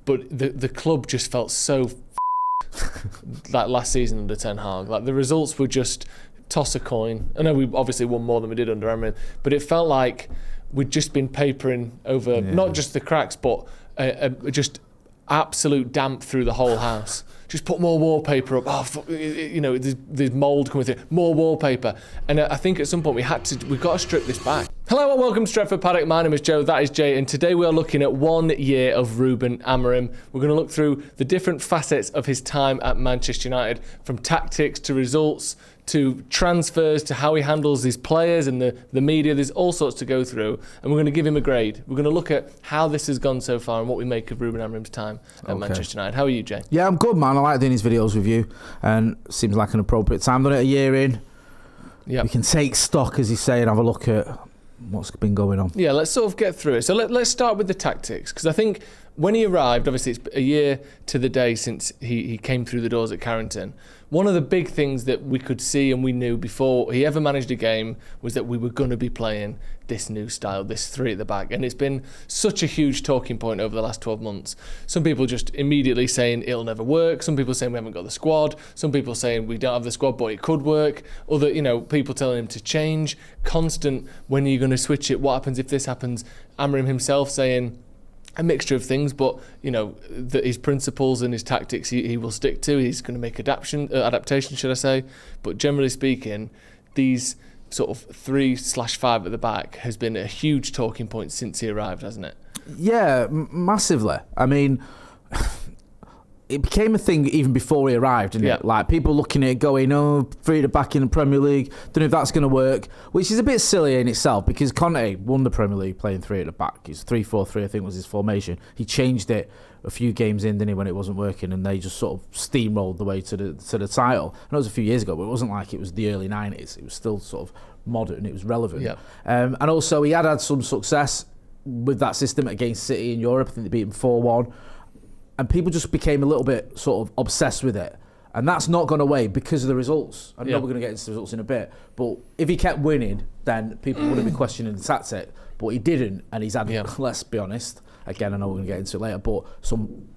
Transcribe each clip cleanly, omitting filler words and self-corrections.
but the club just felt so like last season under Ten Hag. Like the results were just toss a coin. I know we obviously won more than we did under Amorim, but it felt like we'd just been papering over not just the cracks, but just absolute damp through the whole house. Just put more wallpaper up. There's mould coming through. More wallpaper. And I think at some point we've got to strip this back. Hello and welcome to Stretford Paddock. My name is Joe, that is Jay, and today we are looking at 1 year of Ruben Amorim. We're going to look through the different facets of his time at Manchester United, from tactics to results to transfers to how he handles his players and the media. There's all sorts to go through, and we're going to give him a grade. We're going to look at how this has gone so far and what we make of Ruben Amorim's time at Manchester United. How are you, Jay? Yeah, I'm good, man. I like doing these videos with you, and it seems like an appropriate time. Done it a year in. We can take stock, as you say, and have a look at what's been going on. Yeah, let's sort of get through it. So let's start with the tactics, because I think when he arrived, obviously it's a year to the day since he came through the doors at Carrington. One of the big things that we could see and we knew before he ever managed a game was that we were going to be playing this new style, this three at the back. And it's been such a huge talking point over the last 12 months. Some people just immediately saying it'll never work. Some people saying we haven't got the squad. Some people saying we don't have the squad, but it could work. Other, people telling him to change. Constant, when are you going to switch it? What happens if this happens? Amorim himself saying a mixture of things, but that his principles and his tactics he will stick to. He's going to make adaptation, should I say? But generally speaking, these sort of 3/5 at the back has been a huge talking point since he arrived, hasn't it? Yeah, massively. I mean, it became a thing even before he arrived, didn't it? Like people looking at it going, oh, three at the back in the Premier League, don't know if that's going to work, which is a bit silly in itself, because Conte won the Premier League playing three at the back. It's 3-4-3, I think, was his formation. He changed it a few games in, didn't he, when it wasn't working, and they just sort of steamrolled the way to the title. I know it was a few years ago, but it wasn't like it was the early 90s. It was still sort of modern, it was relevant. And also he had some success with that system against City in Europe. I think they beat him 4-1. And people just became a little bit sort of obsessed with it. And that's not gone away because of the results. I know we're going to get into the results in a bit. But if he kept winning, then people wouldn't be questioning the tactic. But he didn't. And he's had, let's be honest, again, I know we're going to get into it later, but some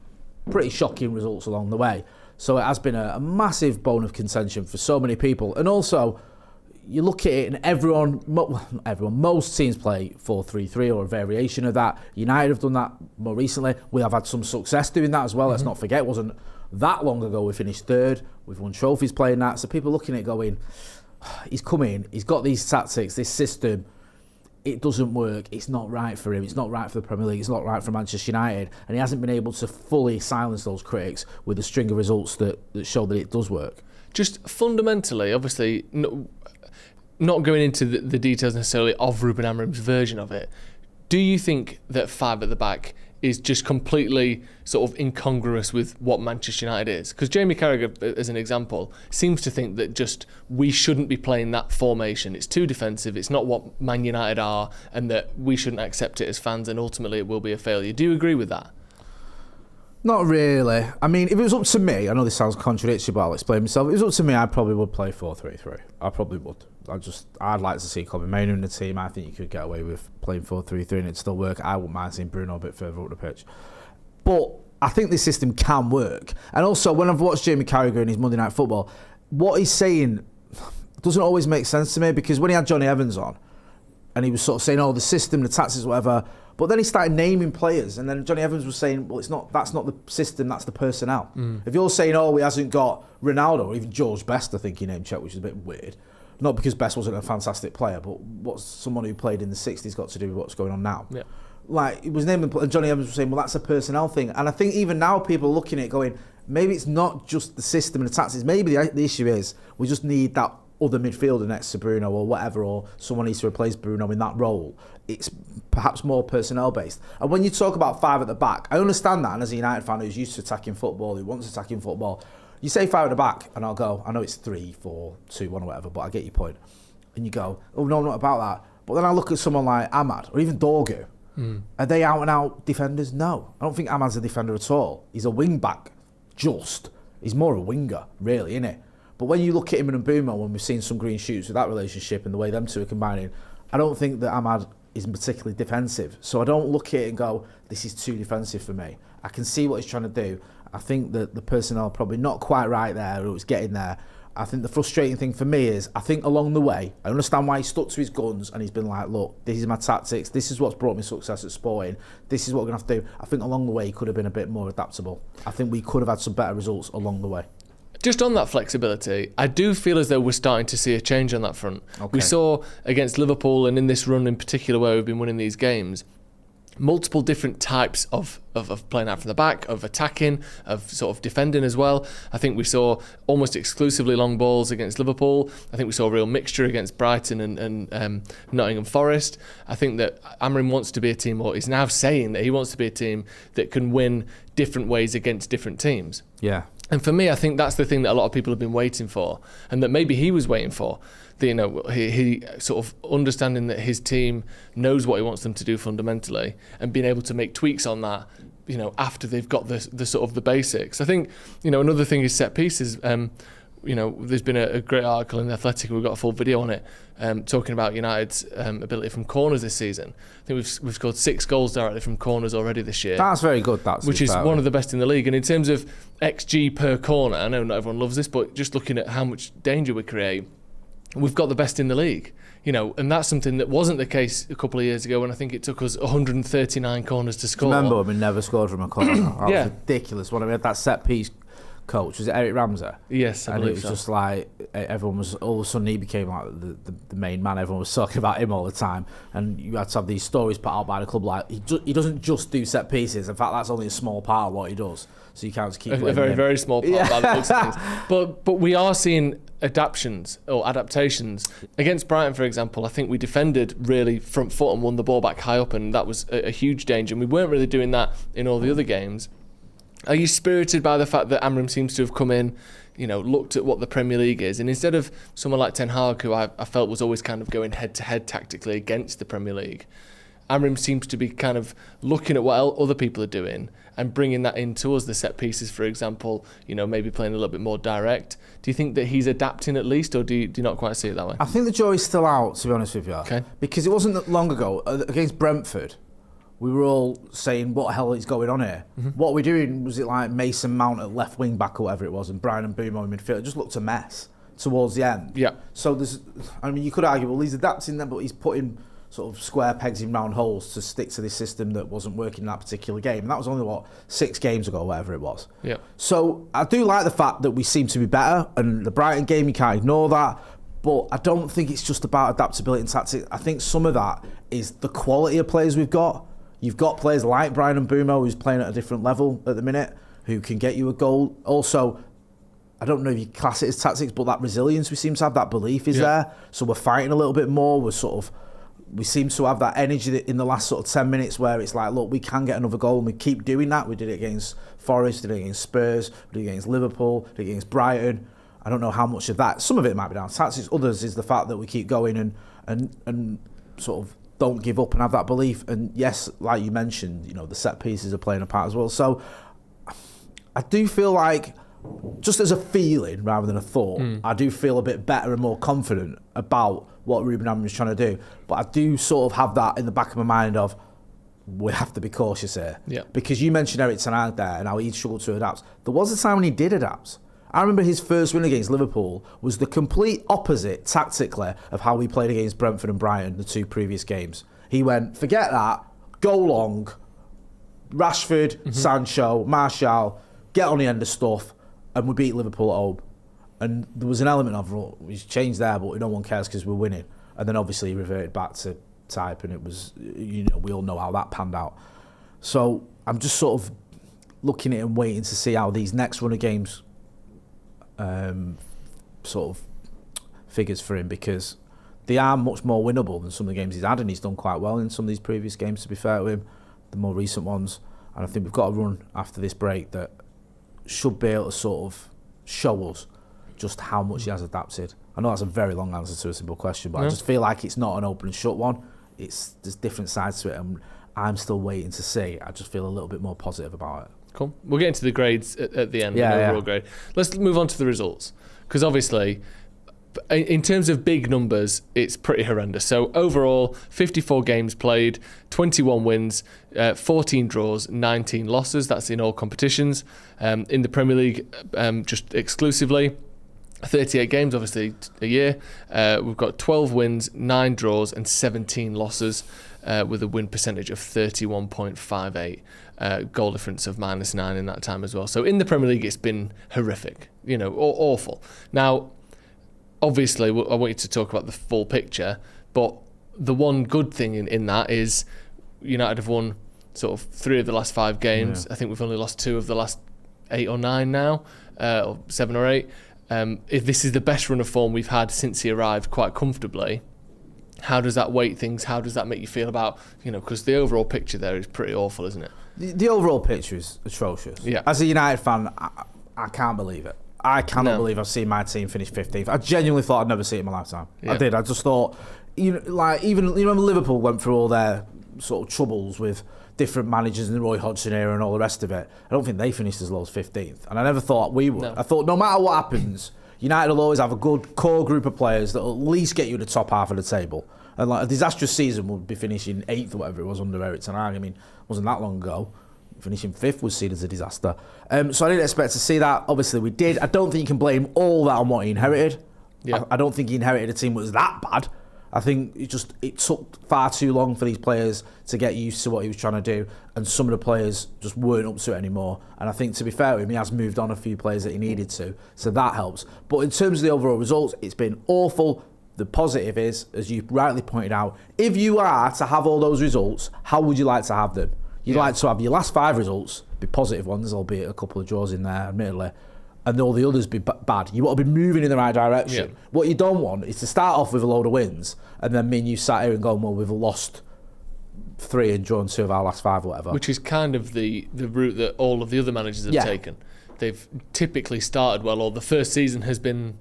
pretty shocking results along the way. So it has been a massive bone of contention for so many people. And also, you look at it and most teams play 4-3-3 or a variation of that. United have done that more recently. We have had some success doing that as well. Let's not forget, it wasn't that long ago we finished third. We've won trophies playing that. So people looking at it going, he's come in, he's got these tactics, this system, it doesn't work, it's not right for him, it's not right for the Premier League, it's not right for Manchester United, and he hasn't been able to fully silence those critics with a string of results that show that it does work. Just fundamentally, obviously, not going into the details necessarily of Ruben Amorim's version of it, do you think that 5 at the back is just completely sort of incongruous with what Manchester United is? Because Jamie Carragher, as an example, seems to think that just we shouldn't be playing that formation. It's too defensive, it's not what Man United are, and that we shouldn't accept it as fans, and ultimately it will be a failure. Do you agree with that? Not really. I mean, if it was up to me, I know this sounds contradictory, but I'll explain myself. If it was up to me, I probably would play 4-3-3. I probably would. I'd like to see Kobe Mainoo in the team. I think you could get away with playing 4-3-3 and it'd still work. I wouldn't mind seeing Bruno a bit further up the pitch. But I think this system can work. And also, when I've watched Jamie Carragher in his Monday Night Football, what he's saying doesn't always make sense to me, because when he had Johnny Evans on, and he was sort of saying, oh, the system, the tactics, whatever, but then he started naming players, and then Johnny Evans was saying, well, that's not the system, that's the personnel. If you're saying, oh, he hasn't got Ronaldo, or even George Best, I think he named check, which is a bit weird. Not because Best wasn't a fantastic player, but what's someone who played in the 60s got to do with what's going on now? Yeah. Like, it was naming, and Johnny Evans was saying, well, that's a personnel thing. And I think even now people are looking at it going, maybe it's not just the system and the tactics. Maybe the issue is we just need that other midfielder next to Bruno or whatever, or someone needs to replace Bruno in that role. It's perhaps more personnel based. And when you talk about 5 at the back, I understand that, and as a United fan who's used to attacking football, who wants attacking football, you say 5 at the back and I'll go, I know it's 3-4-2-1 or whatever, but I get your point. And you go, oh no, not about that. But then I look at someone like Ahmad or even Dorgu. Are they out and out defenders? No, I don't think Ahmad's a defender at all. He's a wing back, he's more a winger, really, isn't it? But when you look at him and Mbeumo, when we've seen some green shoots with that relationship and the way them two are combining, I don't think that Ahmad isn't particularly defensive. So I don't look at it and go, this is too defensive for me. I can see what he's trying to do. I think that the personnel are probably not quite right there, or it's getting there. I think the frustrating thing for me is, I think along the way, I understand why he stuck to his guns and he's been like, look, this is my tactics, this is what's brought me success at Sporting, this is what we're going to have to do. I think along the way he could have been a bit more adaptable. I think we could have had some better results along the way. Just on that flexibility, I do feel as though we're starting to see a change on that front. Okay. We saw against Liverpool, and in this run in particular where we've been winning these games, multiple different types of playing out from the back, of attacking, of sort of defending as well. I think we saw almost exclusively long balls against Liverpool. I think we saw a real mixture against Brighton and Nottingham Forest. I think that Amorim wants to be a team, or is now saying that he wants to be a team that can win different ways against different teams. Yeah. And for me, I think that's the thing that a lot of people have been waiting for, and that maybe he was waiting for. He sort of understanding that his team knows what he wants them to do fundamentally, and being able to make tweaks on that, after they've got the sort of the basics. I think, another thing is set pieces. There's been a great article in The Athletic, we've got a full video on it, talking about United's ability from corners this season. I think we've scored 6 goals directly from corners already this year. That's very good, which is one of the best in the league. And in terms of XG per corner, I know not everyone loves this, but just looking at how much danger we create, we've got the best in the league. And that's something that wasn't the case a couple of years ago, when I think it took us 139 corners to score. Remember when we never scored from a corner? That was ridiculous. When we had that set piece coach, was it Eric Ramsey? Yes, I believe so. And it was just like, everyone was, all of a sudden he became like the main man. Everyone was talking about him all the time, and you had to have these stories put out by the club like, he doesn't just do set pieces. In fact, that's only a small part of what he does, so you can't just keep a very, him. very small part by the looks of things. But we are seeing adaptations against Brighton, for example. I think we defended really front foot and won the ball back high up, and that was a huge danger, and we weren't really doing that in all the other games. Are you spirited by the fact that Amorim seems to have come in, looked at what the Premier League is, and instead of someone like Ten Hag, who I felt was always kind of going head-to-head tactically against the Premier League, Amorim seems to be kind of looking at what other people are doing and bringing that into us, the set pieces, for example, maybe playing a little bit more direct. Do you think that he's adapting at least, or do you not quite see it that way? I think the jury's still out, to be honest with you. Okay. Because it wasn't that long ago, against Brentford, we were all saying, what the hell is going on here? Mm-hmm. What we're doing, was it like Mason Mount at left wing back or whatever it was, and Brian and Mbeumo in midfield? It just looked a mess towards the end. Yeah. So you could argue, well, he's adapting them, but he's putting sort of square pegs in round holes to stick to this system that wasn't working in that particular game. And that was only, 6 games ago, whatever it was. Yeah. So I do like the fact that we seem to be better, and the Brighton game, you can't ignore that. But I don't think it's just about adaptability and tactics. I think some of that is the quality of players we've got. You've got players like Brian Mbeumo, who's playing at a different level at the minute, who can get you a goal. Also, I don't know if you class it as tactics, but that resilience we seem to have, that belief is there. So we're fighting a little bit more. We seem to have that energy in the last sort of 10 minutes where it's like, look, we can get another goal, and we keep doing that. We did it against Forest, did it against Spurs, we did it against Liverpool, did it against Brighton. I don't know how much of that. Some of it might be down to tactics. Others is the fact that we keep going and sort of don't give up and have that belief. And yes, like you mentioned, the set pieces are playing a part as well. So I do feel like, just as a feeling rather than a thought, I do feel a bit better and more confident about what Ruben Amorim is trying to do. But I do sort of have that in the back of my mind of, we have to be cautious here. Yeah. Because you mentioned Eric Ten Hag there and how he struggled to adapt. There was a time when he did adapt. I remember his first win against Liverpool was the complete opposite tactically of how we played against Brentford and Brighton the 2 previous games. He went, forget that, go long, Rashford, Sancho, Martial, get on the end of stuff, and we beat Liverpool at home. And there was an element of, well, he's changed there, but no one cares because we're winning. And then obviously he reverted back to type, and it was, we all know how that panned out. So I'm just sort of looking at it and waiting to see how these next run of games sort of figures for him, because they are much more winnable than some of the games he's had, and he's done quite well in some of these previous games, to be fair to him, the more recent ones. And I think we've got a run after this break that should be able to sort of show us just how much he has adapted. I know that's a very long answer to a simple question, but I just feel like it's not an open and shut one. There's different sides to it, and I'm still waiting to see. I just feel a little bit more positive about it. Cool. We'll get into the grades at the end, the overall grade. Let's move on to the results, because obviously in terms of big numbers, it's pretty horrendous. So overall, 54 games played, 21 wins, 14 draws, 19 losses. That's in all competitions. In the Premier League, just exclusively, 38 games, obviously a year. We've got 12 wins, 9 draws, and 17 losses, with a win percentage of 31.58. Goal difference of -9 in that time as well. So in the Premier League, it's been horrific, awful. Now, obviously, I want you to talk about the full picture, but the one good thing in that is United have won sort of 3 of the last 5 games. Yeah. I think we've only lost 2 of the last 8 or 9 now, or 7 or 8. If this is the best run of form we've had since he arrived quite comfortably, how does that weight things? How does that make you feel about, because the overall picture there is pretty awful, isn't it? The overall picture is atrocious. Yeah. As a United fan, I can't believe it. I cannot believe I've seen my team finish 15th. I genuinely thought I'd never see it in my lifetime. Yeah. I did. I just thought, even when Liverpool went through all their sort of troubles with different managers in the Roy Hodgson era and all the rest of it, I don't think they finished as low as 15th. And I never thought we would. No. I thought no matter what happens, United will always have a good core group of players that will at least get you to the top half of the table. And a disastrous season would be finishing 8th or whatever it was under Eric Ten Hag. I mean, it wasn't that long ago. Finishing 5th was seen as a disaster. So I didn't expect to see that. Obviously, we did. I don't think you can blame all that on what he inherited. Yeah. I don't think he inherited a team that was that bad. I think it took far too long for these players to get used to what he was trying to do, and some of the players just weren't up to it anymore. And I think, to be fair to him, he has moved on a few players that he needed to, so that helps. But in terms of the overall results, it's been awful. The positive is, as you rightly pointed out, if you are to have all those results, how would you like to have them? You'd like to have your last 5 results be positive ones, albeit a couple of draws in there, admittedly, and all the others be bad. You want to be moving in the right direction. Yeah. What you don't want is to start off with a load of wins, and then me and you sat here and going, well, we've lost 3 and drawn 2 of our last 5 or whatever. Which is kind of the route that all of the other managers have taken. They've typically started well, or the first season has been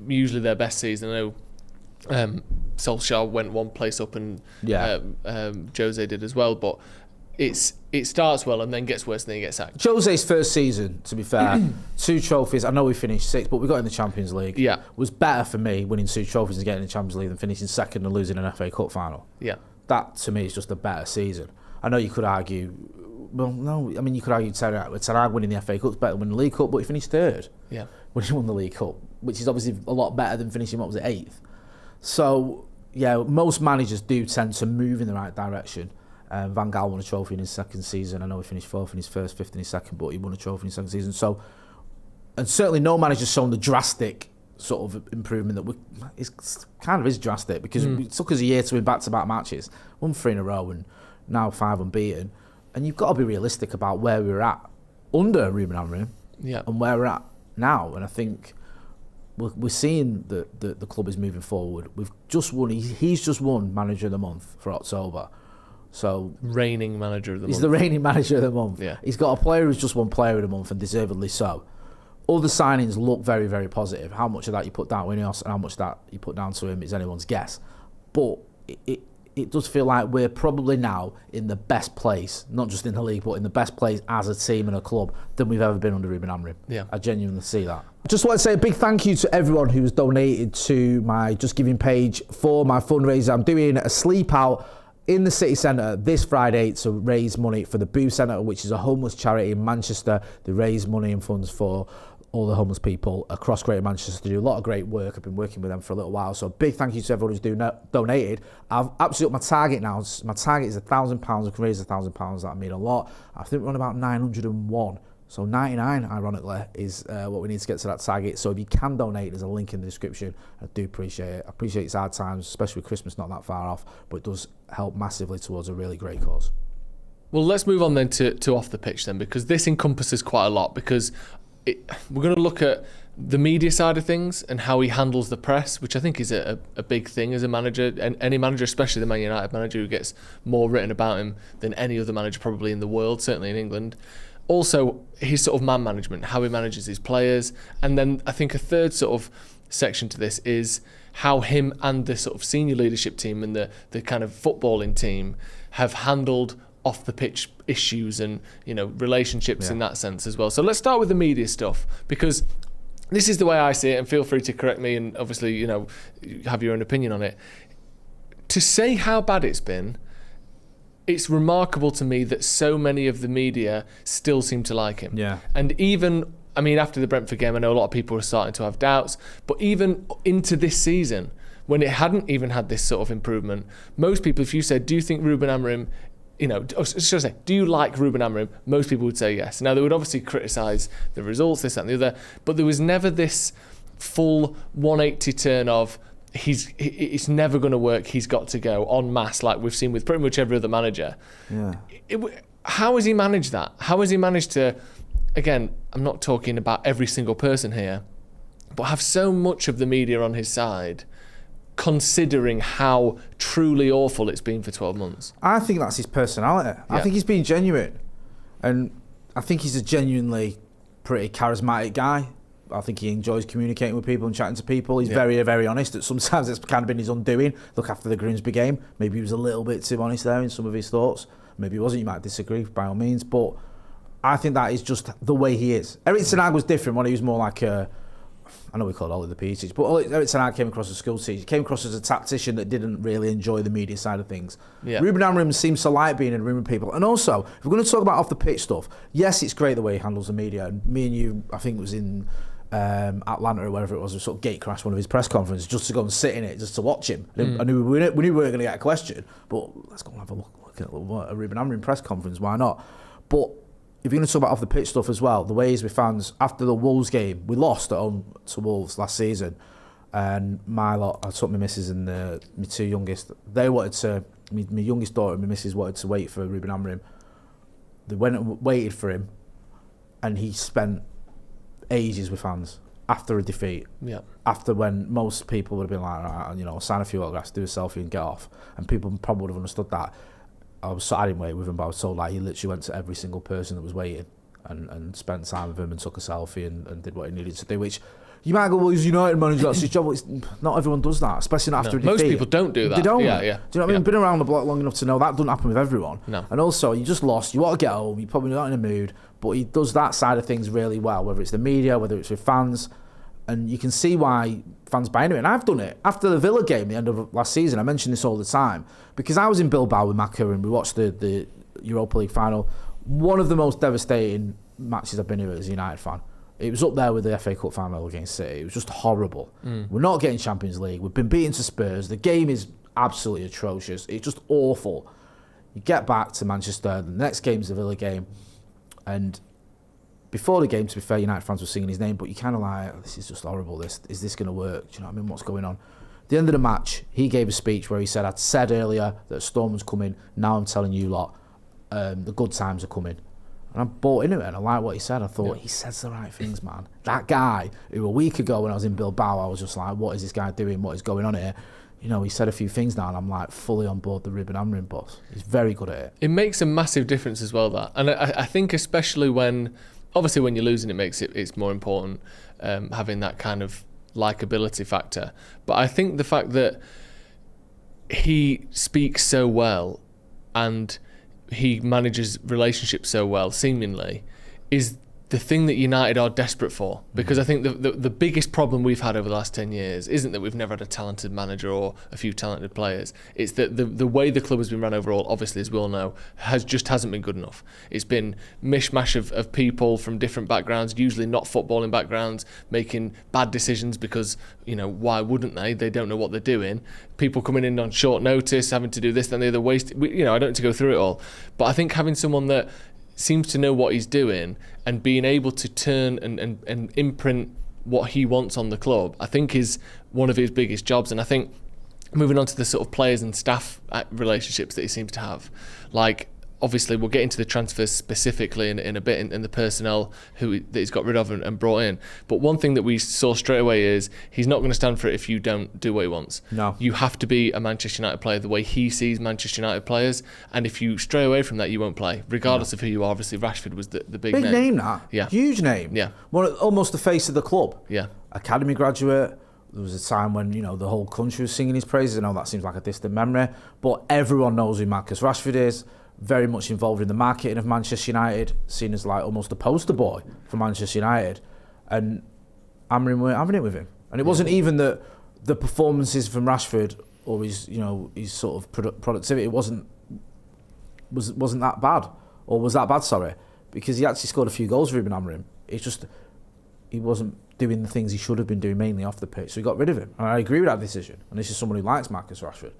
usually their best season. I know Solskjaer went one place up, and Jose did as well, but it starts well and then gets worse and then he gets sacked. Jose's first season, to be fair, 2 trophies. I know we finished 6th, but we got in the Champions League. Yeah, was better for me winning 2 trophies and getting in the Champions League than finishing 2nd and losing an FA Cup final. Yeah, that to me is just a better season. I know you could argue, well, no, I mean you could argue Ten Hag winning the FA Cup's better than winning the League Cup, but he finished 3rd. Yeah, when he won the League Cup, which is obviously a lot better than finishing 8th. So yeah, most managers do tend to move in the right direction. Van Gaal won a trophy in his 2nd season. I know he finished 4th in his first, 5th in his 2nd, but he won a trophy in his 2nd season. So, and certainly no manager's shown the drastic sort of improvement that is drastic, because it took us a year to win back-to-back matches, won 3 in a row, and now 5 unbeaten. And you've got to be realistic about where we were at under Ruben Amorim and where we're at now. And I think we're seeing that the club is moving forward. We've just won. He's just won Manager of the Month for October. So reigning manager of the month. He's the reigning manager of the month. Yeah. He's got a player who's just won player of the month, and deservedly so. All the signings look very, very positive. How much of that you put down to Ineos and how much of that you put down to him is anyone's guess. But it does feel like we're probably now in the best place, not just in the league, but in the best place as a team and a club than we've ever been under Ruben Amorim. Yeah. I genuinely see that. I just want to say a big thank you to everyone who's donated to my Just Giving page for my fundraiser. I'm doing a sleep out in the city centre this Friday to raise money for the Boo Centre, which is a homeless charity in Manchester. They raise money and funds for all the homeless people across Greater Manchester. They do a lot of great work. I've been working with them for a little while. So a big thank you to everyone who's donated. I've absolutely upped my target now. My target is £1,000. I can raise £1,000. That mean a lot. I think we're on about 901. So 99, ironically, is what we need to get to that target. So if you can donate, there's a link in the description. I do appreciate it. I appreciate it's hard times, especially with Christmas not that far off, but it does help massively towards a really great cause. Well, let's move on then to off the pitch then, because this encompasses quite a lot, because we're going to look at the media side of things and how he handles the press, which I think is a big thing as a manager, and any manager, especially the Man United manager, who gets more written about him than any other manager probably in the world, certainly in England. Also, his sort of man management, how he manages his players. And then I think a third sort of section to this is how him and the sort of senior leadership team and the kind of footballing team have handled off the pitch issues and, relationships in that sense as well. So let's start with the media stuff, because this is the way I see it, and feel free to correct me, and obviously, have your own opinion on it. To say how bad it's been, it's remarkable to me that so many of the media still seem to like him. Yeah. And even, after the Brentford game, I know a lot of people are starting to have doubts, but even into this season, when it hadn't even had this sort of improvement, most people, if you said, do you think Ruben Amorim, should I say, do you like Ruben Amorim? Most people would say yes. Now, they would obviously criticise the results, this, that and the other, but there was never this full 180 turn of, it's never going to work, he's got to go en masse, like we've seen with pretty much every other manager. Yeah. How has he managed that? How has he managed to, again, I'm not talking about every single person here, but have so much of the media on his side, considering how truly awful it's been for 12 months? I think that's his personality. I think he's being genuine. And I think he's a genuinely pretty charismatic guy. I think he enjoys communicating with people and chatting to people. He's very, very honest. Sometimes it's kind of been his undoing. Look, after the Grimsby game, maybe he was a little bit too honest there in some of his thoughts. Maybe he wasn't. You might disagree, by all means. But I think that is just the way he is. Eric Ten Hag was different when he was more like a... I know we call it Ollie the PE teacher, but Eric Ten Hag came across as a school teacher. He came across as a tactician that didn't really enjoy the media side of things. Yeah. Ruben Amorim seems to like being in a room with people. And also, if we're going to talk about off the pitch stuff, yes, it's great the way he handles the media. And me and you, I think it was in Atlanta or wherever it was, we sort of gate crashed one of his press conferences just to go and sit in it, just to watch him. I knew we knew we weren't going to get a question, but let's go and have a look at a Ruben Amorim press conference. Why not? But if you're going to talk about off the pitch stuff as well, the way he's with fans, after the Wolves game, we lost at home to Wolves last season, and I took my missus and my two youngest, they wanted to, my youngest daughter and my missus wanted to wait for Ruben Amorim. They went and waited for him, and he spent ages with fans after a defeat. Yeah. After when most people would have been like, right, sign a few autographs, do a selfie and get off, and people probably would have understood that. I didn't wait with him, but I was told he literally went to every single person that was waiting and spent time with him and took a selfie and did what he needed to do, which you might go, well, he's United manager, that's his job. Not everyone does that, especially not after a defeat. Most people don't do that. They don't. Yeah. Do you know what I mean? Been around the block long enough to know that doesn't happen with everyone. No. And also, you just lost, you want to get home, you're probably not in a mood, but he does that side of things really well, whether it's the media, whether it's with fans, and you can see why fans buy into it. And I've done it. After the Villa game, the end of last season, I mention this all the time, because I was in Bilbao with Macca and we watched the Europa League final. One of the most devastating matches I've been to as a United fan. It was up there with the FA Cup final against City. It was just horrible. We're not getting Champions League. We've been beaten to Spurs. The game is absolutely atrocious. It's just awful. You get back to Manchester. The next game's the Villa game. And before the game, to be fair, United fans were singing his name, but you kind of like, this is just horrible. Is this going to work? Do you know what I mean? What's going on? At the end of the match, he gave a speech where he said, I'd said earlier that a storm was coming. Now I'm telling you lot, the good times are coming. And I bought into it and I liked what he said. I thought, he says the right things, man. That guy, who a week ago when I was in Bilbao, I was just like, what is this guy doing? What is going on here? He said a few things now and I'm like fully on board the Ruben Amorim bus. He's very good at it. It makes a massive difference as well, that. And I think especially obviously when you're losing, it's more important having that kind of likability factor. But I think the fact that he speaks so well and he manages relationships so well, seemingly, is the thing that United are desperate for. Because I think the biggest problem we've had over the last 10 years isn't that we've never had a talented manager or a few talented players. It's that the way the club has been run overall, obviously, as we all know, hasn't been good enough. It's been mishmash of people from different backgrounds, usually not footballing backgrounds, making bad decisions because, why wouldn't they? They don't know what they're doing. People coming in on short notice, having to do this, then the other waste. I don't need to go through it all. But I think having someone that seems to know what he's doing and being able to turn and imprint what he wants on the club, I think is one of his biggest jobs. And I think moving on to the sort of players and staff relationships that he seems to have, like, obviously we'll get into the transfers specifically in a bit, in the personnel that he's got rid of and brought in. But one thing that we saw straight away is he's not going to stand for it if you don't do what he wants. No. You have to be a Manchester United player the way he sees Manchester United players, and if you stray away from that, you won't play, regardless of who you are. Obviously, Rashford was the big name. Big name, that. Yeah. Huge name. Yeah. Almost the face of the club. Yeah. Academy graduate. There was a time when, the whole country was singing his praises. I know that seems like a distant memory, but everyone knows who Marcus Rashford is. Very much involved in the marketing of Manchester United, seen as like almost a poster boy for Manchester United. And Amorim weren't having it with him. And it wasn't even that the performances from Rashford or his sort of productivity wasn't that bad, or was that bad, sorry, because he actually scored a few goals, Ruben Amorim. It's just he wasn't doing the things he should have been doing mainly off the pitch, so he got rid of him. And I agree with that decision, and this is someone who likes Marcus Rashford.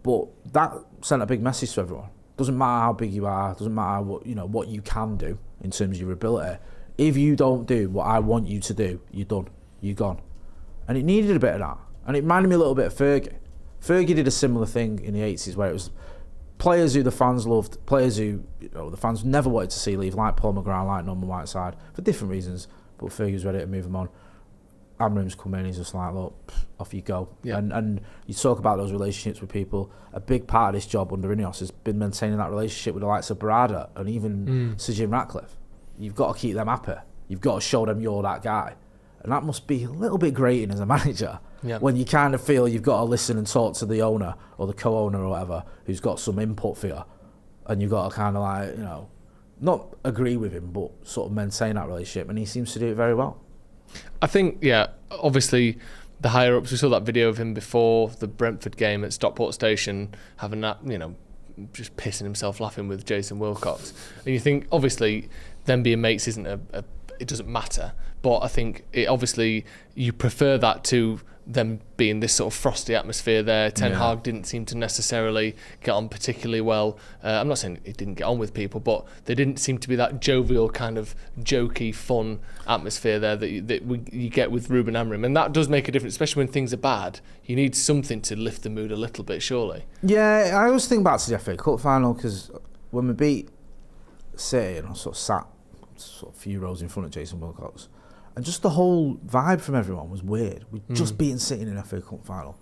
But that sent a big message to everyone. Doesn't matter how big you are, doesn't matter what you can do in terms of your ability. If you don't do what I want you to do, you're done. You're gone. And it needed a bit of that. And it reminded me a little bit of Fergie. Fergie did a similar thing in the 80s where it was players who the fans loved, players who the fans never wanted to see leave, like Paul McGrath, like Norman Whiteside, for different reasons. But Fergie was ready to move them on. Amorim's come in, he's just like, look, off you go. Yeah. And you talk about those relationships with people. A big part of this job under Ineos has been maintaining that relationship with the likes of Barada and even Sir Jim Ratcliffe. You've got to keep them happy. You've got to show them you're that guy. And that must be a little bit grating as a manager when you kind of feel you've got to listen and talk to the owner or the co-owner or whatever who's got some input for you. And you've got to kind of like, not agree with him, but sort of maintain that relationship. And he seems to do it very well. I think, obviously the higher ups, we saw that video of him before the Brentford game at Stockport Station having that, just pissing himself laughing with Jason Wilcox. And you think, obviously, them being mates isn't it doesn't matter. But I think obviously you prefer that to them being this sort of frosty atmosphere there. Ten Hag didn't seem to necessarily get on particularly well. I'm not saying he didn't get on with people, but there didn't seem to be that jovial kind of jokey, fun atmosphere there that you get with Ruben Amorim. And that does make a difference, especially when things are bad. You need something to lift the mood a little bit, surely. Yeah, I always think back to the FA Cup final because when we beat City and I sort of sat a few rows in front of Jason Wilcox, and just the whole vibe from everyone was weird. We'd just beaten City in an FA Cup final.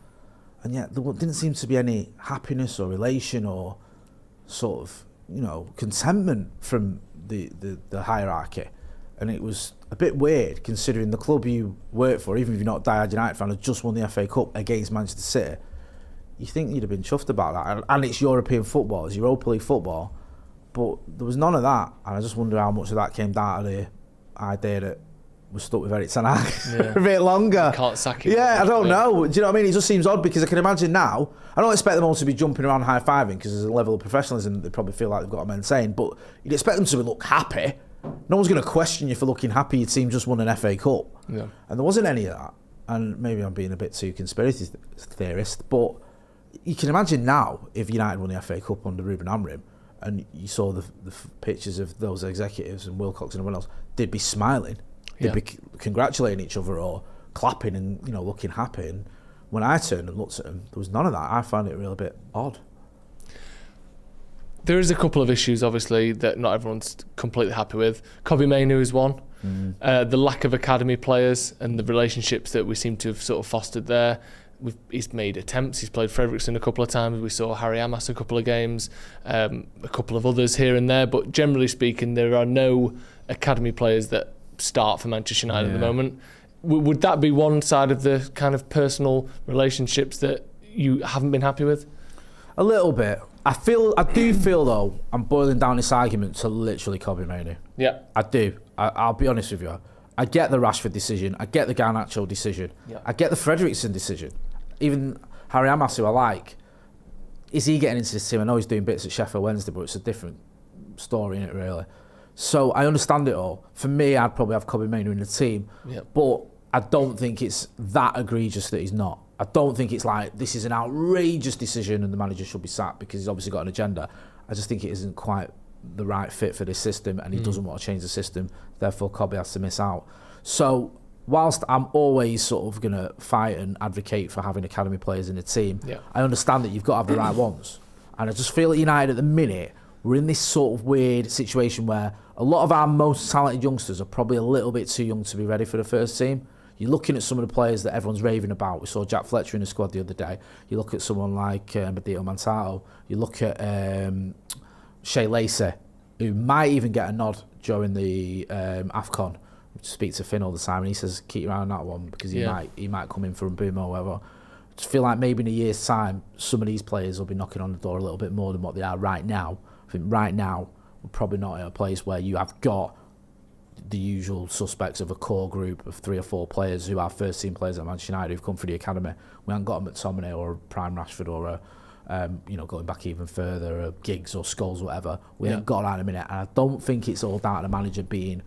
And yet there didn't seem to be any happiness or elation or sort of, contentment from the hierarchy. And it was a bit weird considering the club you work for, even if you're not a diehard United fan, had just won the FA Cup against Manchester City. You think you'd have been chuffed about that. And it's European football, it's Europa League football. But there was none of that. And I just wonder how much of that came down to the idea that we're stuck with Erik ten Hag a bit longer. Can't sack him. Yeah, I don't know. Do you know what I mean? It just seems odd because I can imagine now, I don't expect them all to be jumping around high-fiving because there's a level of professionalism that they probably feel like they've got to maintain, but you'd expect them to look happy. No one's going to question you for looking happy. Your team just won an FA Cup. Yeah. And there wasn't any of that. And maybe I'm being a bit too conspiracy theorist, but you can imagine now if United won the FA Cup under Ruben Amorim and you saw the pictures of those executives and Wilcox and everyone else, they'd be smiling. They'd be congratulating each other or clapping and looking happy. And when I turned and looked at them, there was none of that. I found it a real bit odd. There is a couple of issues, obviously, that not everyone's completely happy with. Kobbie Mainoo is one. The lack of academy players and the relationships that we seem to have sort of fostered there. He's made attempts. He's played Fredrickson a couple of times. We saw Harry Amas a couple of games, a couple of others here and there. But generally speaking, there are no academy players that start for Manchester United at the moment. Would that be one side of the kind of personal relationships that you haven't been happy with? A little bit. I do feel though, I'm boiling down this argument to literally Kobbie Mainoo. Yeah. I do. I'll be honest with you. I get the Rashford decision. I get the Garnacho decision. Yeah. I get the Fredrickson decision. Even Harry Amas, who I like, is he getting into this team? I know he's doing bits at Sheffield Wednesday, but it's a different story, isn't it, really? So I understand it all. For me, I'd probably have Kobbie Mainoo in the team, but I don't think it's that egregious that he's not. I don't think it's like this is an outrageous decision and the manager should be sacked because he's obviously got an agenda. I just think it isn't quite the right fit for this system and he doesn't want to change the system. Therefore, Kobbie has to miss out. So whilst I'm always sort of going to fight and advocate for having academy players in the team, I understand that you've got to have the right ones. And I just feel at United at the minute, we're in this sort of weird situation where a lot of our most talented youngsters are probably a little bit too young to be ready for the first team. You're looking at some of the players that everyone's raving about. We saw Jack Fletcher in the squad the other day. You look at someone like Badito Mantato. You look at Shea Lacey, who might even get a nod during the AFCON. I speak to Finn all the time and he says keep your eye on that one because he might come in for a boom or whatever. I just feel like maybe in a year's time some of these players will be knocking on the door a little bit more than what they are right now. I think right now we're probably not in a place where you have got the usual suspects of a core group of 3 or 4 players who are first team players at Manchester United who've come through the academy. We haven't got a McTominay or a Prime Rashford or a going back even further, a Giggs or Scholes, whatever. We ain't got that in a minute, and I don't think it's all down to the manager being,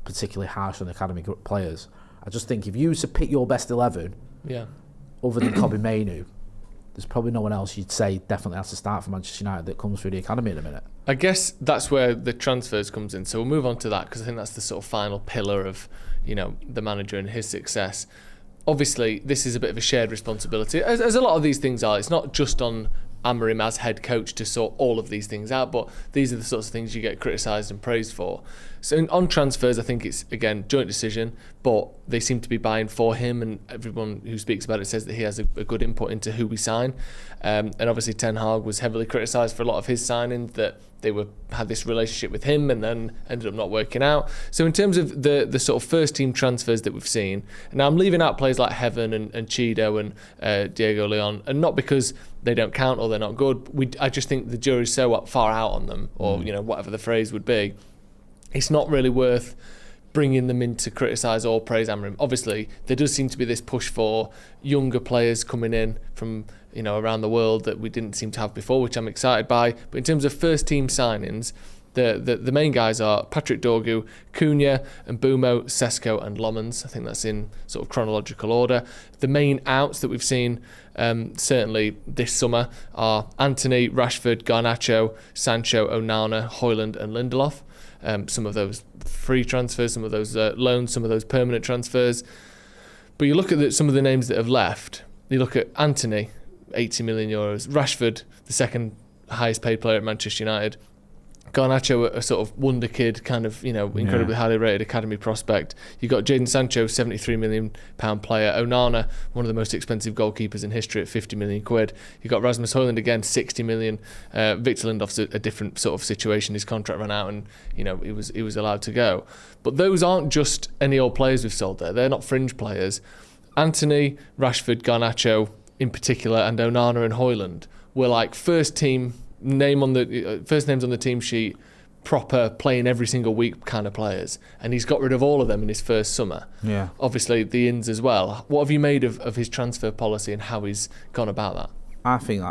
particularly harsh on the academy players. I just think if you were to pick your best 11, other than Kobbie Mainoo, there's probably no one else you'd say definitely has to start for Manchester United that comes through the academy in a minute. I guess that's where the transfers comes in. So we'll move on to that because I think that's the sort of final pillar of, the manager and his success. Obviously, this is a bit of a shared responsibility, as a lot of these things are. It's not just on Amorim as head coach to sort all of these things out, but these are the sorts of things you get criticised and praised for. So on transfers, I think it's, again, joint decision, but they seem to be buying for him, and everyone who speaks about it says that he has a good input into who we sign. And obviously Ten Hag was heavily criticised for a lot of his signings, that they had this relationship with him and then ended up not working out. So in terms of the sort of first team transfers that we've seen, and now I'm leaving out players like Heaven and Chido and Diego Leon, and not because they don't count or they're not good. I just think the jury's so far out on them, or whatever the phrase would be. It's not really worth bringing them in to criticise or praise Amorim. Obviously, there does seem to be this push for younger players coming in from around the world that we didn't seem to have before, which I'm excited by. But in terms of first team signings, the main guys are Patrick Dorgu, Cunha, and Mbumo, Sesko, and Lomans. I think that's in sort of chronological order. The main outs that we've seen certainly this summer are Anthony, Rashford, Garnacho, Sancho, Onana, Højlund, and Lindelof. Some of those free transfers, some of those loans, some of those permanent transfers. But you look at some of the names that have left. You look at Anthony, 80 million euros. Rashford, the second highest paid player at Manchester United. Garnacho, a sort of wonder kid, kind of, incredibly highly rated academy prospect. You got Jadon Sancho, £73 million player. Onana, one of the most expensive goalkeepers in history at 50 million quid. You got Rasmus Højlund again, 60 million. Victor Lindelof's a different sort of situation. His contract ran out and, he was allowed to go. But those aren't just any old players we've sold there. They're not fringe players. Anthony, Rashford, Garnacho in particular, and Onana and Højlund were like first names on the team sheet, proper playing every single week kind of players, and he's got rid of all of them in his first summer. Obviously the ins as well. What have you made of his transfer policy and how he's gone about that? I think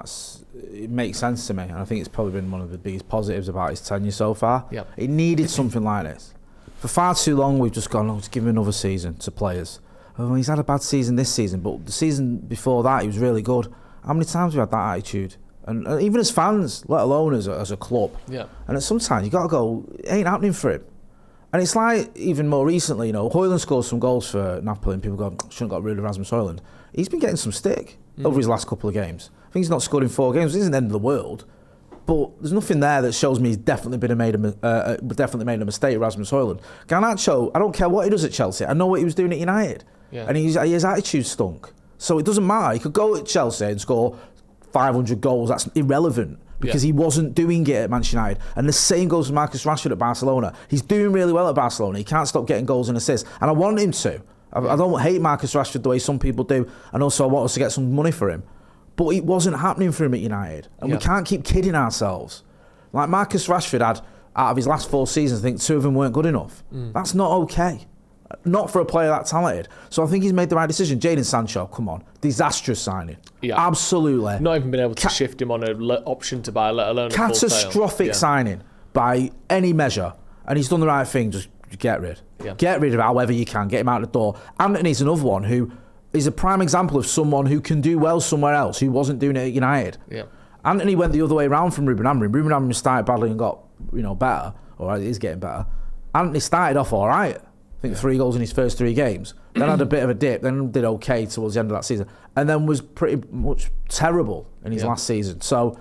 it makes sense to me, and I think it's probably been one of the biggest positives about his tenure so far. It needed something like this. For far too long we've just gone, let's give him another season to players. He's had a bad season this season, but the season before that he was really good. How many times have we had that attitude? And even as fans, let alone as a club. And sometimes you got to go, it ain't happening for him. And it's like, even more recently, Højlund scores some goals for Napoli and people go, shouldn't have got rid of Rasmus Højlund. He's been getting some stick over his last couple of games. I think he's not scored in 4 games. It isn't the end of the world. But there's nothing there that shows me he's definitely made a mistake, Rasmus Højlund. Garnacho, I don't care what he does at Chelsea. I know what he was doing at United. And his attitude stunk. So it doesn't matter. He could go at Chelsea and score 500 goals. That's irrelevant because he wasn't doing it at Manchester United. And the same goes for Marcus Rashford at Barcelona. He's doing really well at Barcelona. He can't stop getting goals and assists. And I want him to. I don't hate Marcus Rashford the way some people do. And also I want us to get some money for him. But it wasn't happening for him at United. And we can't keep kidding ourselves. Like Marcus Rashford had, out of his last 4 seasons, I think 2 of them weren't good enough. That's not okay. Not for a player that talented. So I think he's made the right decision. Jadon Sancho, come on. Disastrous signing. Absolutely. Not even been able to shift him on an option to buy, let alone a catastrophic signing by any measure. And he's done the right thing. Just get rid. Get rid of it however you can. Get him out the door. Anthony's another one who is a prime example of someone who can do well somewhere else, who wasn't doing it at United. Anthony went the other way around from Ruben Amorim. Ruben Amorim started badly and got better. Or he's getting better. Anthony started off all right. I think 3 goals in his first 3 games. Then had a bit of a dip. Then did okay towards the end of that season. And then was pretty much terrible in his last season. So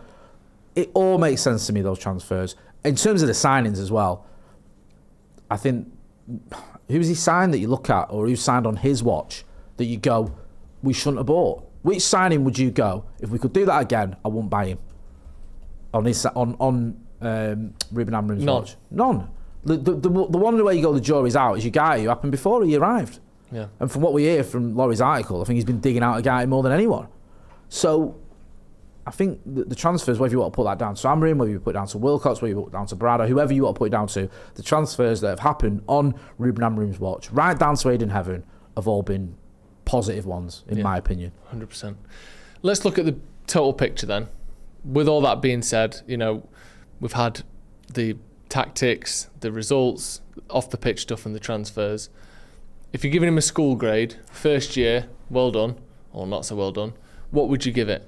it all makes sense to me, those transfers. In terms of the signings as well, I think, who's he signed that you look at, or who's signed on his watch that you go, we shouldn't have bought? Which signing would you go, if we could do that again, I wouldn't buy him? On Ruben Amorim's watch? None. The one way you go, the jury's out, is your guy who happened before he arrived. And from what we hear from Laurie's article, I think he's been digging out a guy more than anyone. So I think the transfers, whether you want to put that down to Amorim, whether you put it down to Wilcox, whether you put it down to Brada, whoever you want to put it down to, the transfers that have happened on Ruben Amorim's watch, right down to Aiden Heaven, have all been positive ones, in my opinion. 100%. Let's look at the total picture then. With all that being said, you know, we've had the tactics, the results, off the pitch stuff and the transfers. If you're giving him a school grade, first year, well done, or not so well done, what would you give it?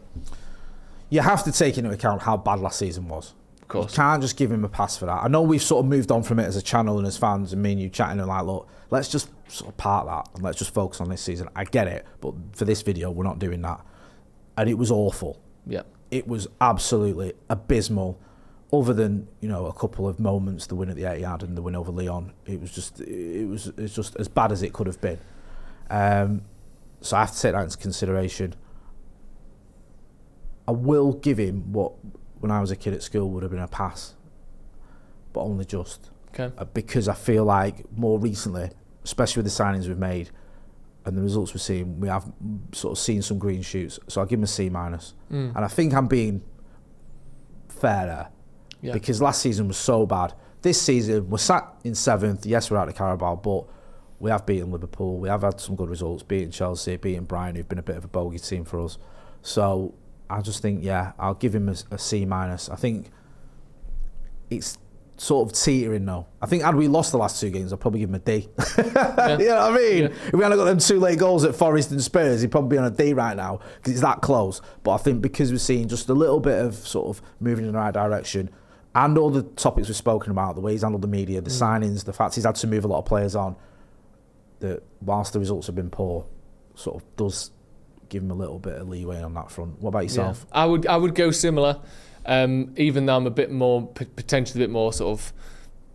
You have to take into account how bad last season was. Of course. You can't just give him a pass for that. I know we've sort of moved on from it as a channel and as fans, and me and you chatting and like, look, let's just sort of park that and let's just focus on this season. I get it, but for this video, we're not doing that. And it was awful. Yeah. It was absolutely abysmal. Other than, you know, a couple of moments, the win at the Etihad and the win over Lyon, it's just as bad as it could have been. So I have to take that into consideration. I will give him what, when I was a kid at school, would have been a pass, but only just. Okay. Because I feel like more recently, especially with the signings we've made and the results we're seeing, we have sort of seen some green shoots. So I'll give him a C-. And I think I'm being fairer. Yeah. Because last season was so bad. This season, we're sat in 7th. Yes, we're out of Carabao, but we have beaten Liverpool. We have had some good results, beating Chelsea, beating Brighton, who've been a bit of a bogey team for us. So I just think, I'll give him a C-. I think it's sort of teetering now. I think had we lost the last 2 games, I'd probably give him a D. Yeah. You know what I mean? Yeah. If we hadn't got them 2 late goals at Forest and Spurs, he'd probably be on a D right now because it's that close. But I think because we're seeing just a little bit of sort of moving in the right direction, and all the topics we've spoken about, the way he's handled the media, the signings, the fact he's had to move a lot of players on, that whilst the results have been poor, sort of does give him a little bit of leeway on that front. What about yourself? Yeah. I would go similar, even though I'm a bit more, potentially a bit more sort of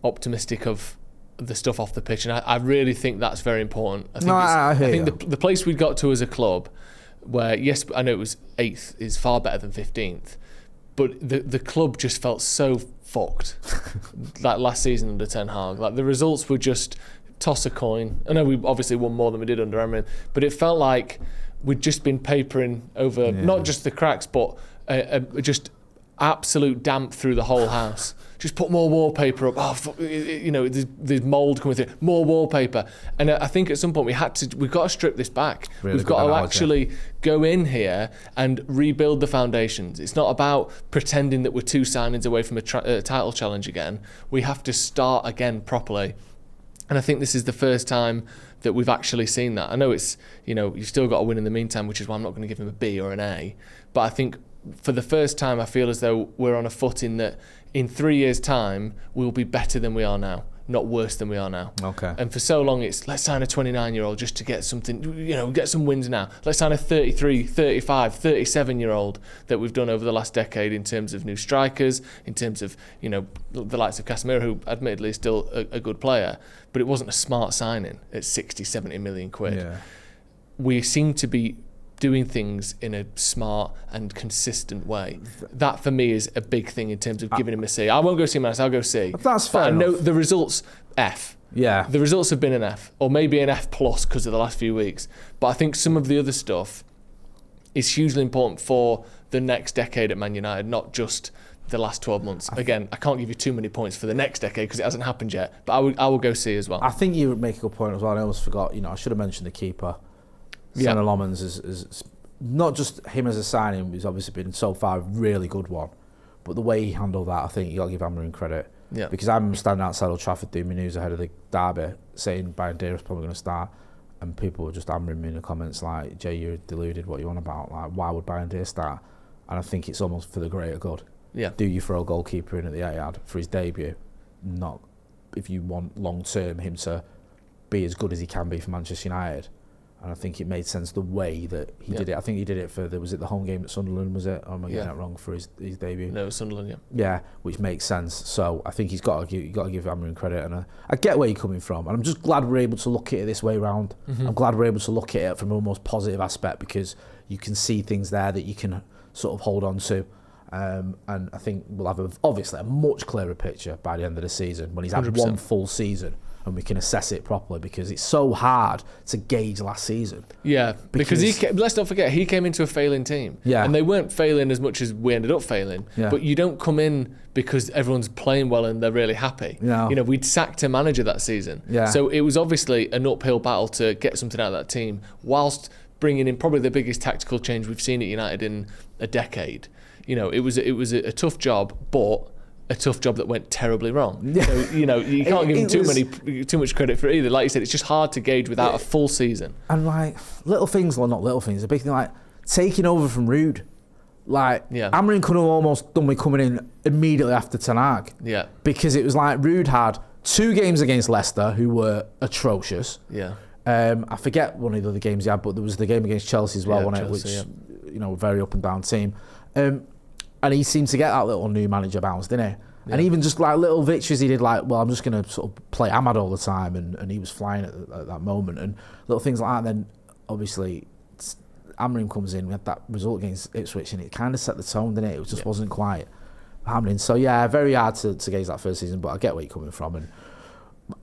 optimistic of the stuff off the pitch, and I really think that's very important. I think the place we got to as a club, where, yes, I know it was 8th, is far better than 15th, but the club just felt so fucked like last season under Ten Hag. Like the results were just toss a coin. I know we obviously won more than we did under Amorim, but it felt like we'd just been papering over not just the cracks, but just absolute damp through the whole house. Just put more wallpaper up. Oh, fuck, you know, there's mould coming through. More wallpaper. And I think at some point we've got to strip this back. Really we've got to actually go in here and rebuild the foundations. It's not about pretending that we're 2 signings away from a title challenge again. We have to start again properly. And I think this is the first time that we've actually seen that. I know it's, you know, you've still got to win in the meantime, which is why I'm not going to give him a B or an A. But I think for the first time, I feel as though we're on a footing that in 3 years' time, we'll be better than we are now, not worse than we are now. Okay. And for so long, it's let's sign a 29-year-old just to get something, you know, get some wins now. Let's sign a 33, 35, 37-year-old that we've done over the last decade in terms of new strikers, in terms of, you know, the likes of Casemiro, who admittedly is still a good player, but it wasn't a smart signing at 60, 70 million quid. Yeah. We seem to be doing things in a smart and consistent way. That for me is a big thing in terms of giving him a C. I won't go C-, I'll go C. That's fair enough. I know the results, F. Yeah. The results have been an F, or maybe an F plus because of the last few weeks. But I think some of the other stuff is hugely important for the next decade at Man United, not just the last 12 months. Again, I can't give you too many points for the next decade because it hasn't happened yet, but I will go C as well. I think you make a good point as well. I almost forgot, you know, I should have mentioned the keeper. Senna Lomans is not just him as a signing, he's obviously been so far a really good one, but the way he handled that, I think you got to give Amorim credit. Yeah. Because I'm standing outside Old Trafford doing my news ahead of the derby, saying Bayern-Dier's probably going to start, and people were just hammering me in the comments like, Jay, you're deluded, what are you on about? Like, why would Bayern-Dier start? And I think it's almost for the greater good. Yeah. Do you throw a goalkeeper in at the Etihad for his debut? Not if you want long-term him to be as good as he can be for Manchester United. And I think it made sense the way that he did it. I think he did it for, was it the home game at Sunderland, was it? Or am I getting that wrong for his debut? No, Sunderland, Yeah, which makes sense. So I think you got to give Amorim credit. And I get where you're coming from. And I'm just glad we're able to look at it this way round. Mm-hmm. I'm glad we're able to look at it from a most positive aspect because you can see things there that you can sort of hold on to. And I think we'll have obviously a much clearer picture by the end of the season when he's had 100%. one full season and we can assess it properly, because it's so hard to gauge last season. Yeah, because let's not forget, he came into a failing team. Yeah. And they weren't failing as much as we ended up failing. Yeah. But you don't come in because everyone's playing well and they're really happy. No. You know, we'd sacked a manager that season. Yeah. So it was obviously an uphill battle to get something out of that team, whilst bringing in probably the biggest tactical change we've seen at United in a decade. You know, it was a tough job, but a tough job that went terribly wrong. Yeah. So, you know, you can't give him too much credit for it either. Like you said, it's just hard to gauge without a full season. And like little things, well, not little things, a big thing like taking over from Rude. Like Amorim could have almost done with coming in immediately after Ten Hag. Yeah. Because it was like Rude had 2 games against Leicester, who were atrocious. Yeah. I forget one of the other games he had, but there was the game against Chelsea as well, which you know, very up and down team. And he seemed to get that little new manager bounce, didn't he? Yeah. And even just like little victories he did, like, well, I'm just going to sort of play Ahmad all the time, and he was flying at that moment, and little things like that. And then obviously Amorim comes in, we had that result against Ipswich, and it kind of set the tone, didn't it? It just wasn't quite happening. So yeah, very hard to gauge that first season, but I get where you're coming from, and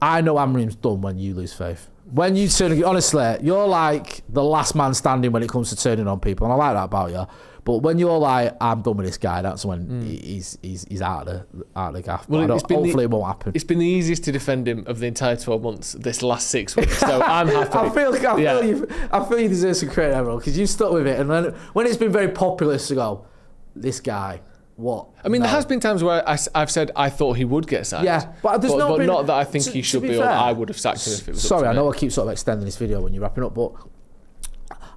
I know Amorim's done when you lose faith. When you turn, honestly, you're like the last man standing when it comes to turning on people, and I like that about you. But when you're like, I'm done with this guy, that's when he's out of the gaff. Well, hopefully it won't happen. It's been the easiest to defend him of the entire 12 months this last 6 weeks, so I'm happy. I feel you deserve some credit, Errol, because you stuck with it. And when it's been very populist to go, this guy, what? I mean, there has been times where I've said I thought he would get sacked. Yeah, but there's but been, not that I think he should be, or I would have sacked him if it was Sorry, up to I know me. I keep sort of extending this video when you're wrapping up, but...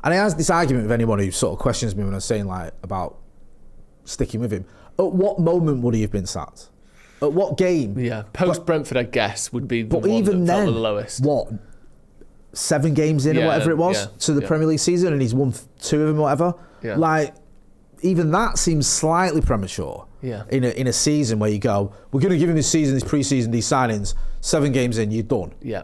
And I ask this argument with anyone who sort of questions me when I'm saying like about sticking with him. At what moment would he have been sacked? At what game? Yeah, post Brentford, I guess, would be the but one even that then, felt the lowest. What? 7 games in or whatever it was to the Premier League season, and he's won 2 of them or whatever. Yeah. Like, even that seems slightly premature. Yeah. In a season where you go, we're going to give him this season, this pre-season, these signings. 7 games in, you're done. Yeah.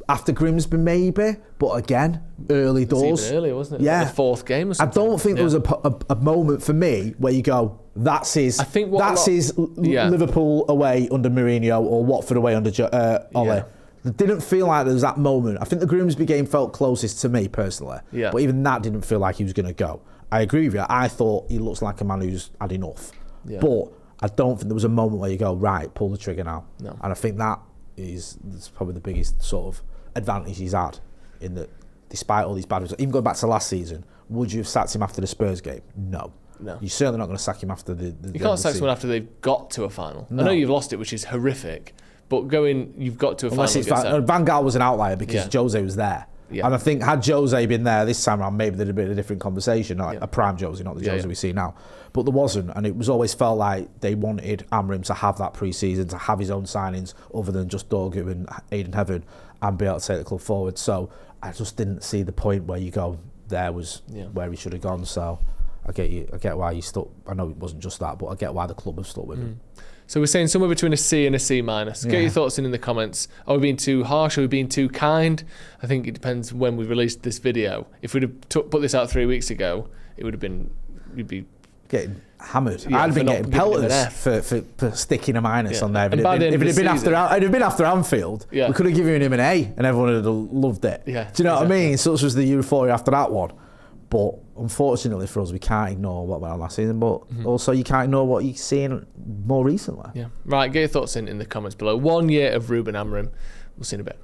After Grimsby, maybe, but again, early doors. Even earlier, wasn't it? Yeah. Like the 4th game or something. I don't think there was a moment for me where you go, that's his Liverpool away under Mourinho or Watford away under Ole. Yeah. It didn't feel like there was that moment. I think the Grimsby game felt closest to me personally. Yeah. But even that didn't feel like he was going to go. I agree with you. I thought he looks like a man who's had enough. Yeah. But I don't think there was a moment where you go, right, pull the trigger now. No. And I think that's probably the biggest sort of advantage he's had, in that despite all these bad results, even going back to last season, would you have sacked him after the Spurs game? No. You're certainly not going to sack him after the You can't sack someone after they've got to a final. No. I know you've lost it, which is horrific, but you've got to a Unless final. Van Gaal was an outlier because Jose was there. Yeah. And I think had Jose been there this time around, maybe there'd have been a different conversation, like a prime Jose, not the Jose we see now. But there wasn't, and it was always felt like they wanted Amorim to have that pre-season, to have his own signings other than just Dorgu and Aiden Heaven, and be able to take the club forward. So I just didn't see the point where you go, there was where he should have gone. So I get why you stuck. I know it wasn't just that, but I get why the club have stuck with him. So we're saying somewhere between a C and a C minus. Get your thoughts in the comments. Are we being too harsh? Are we being too kind? I think it depends when we released this video. If we'd have put this out 3 weeks ago, it would have been, you'd be getting hammered. I'd have been getting pelters for sticking a minus on there. If it had been after Anfield, we could have given him an A and everyone would have loved it. Yeah, do you know what I mean? Such was the euphoria after that one. But unfortunately for us, we can't ignore what went on last season, but also you can't ignore what you're seeing more recently. Yeah. Right, get your thoughts in the comments below. 1 year of Ruben Amorim. We'll see you in a bit.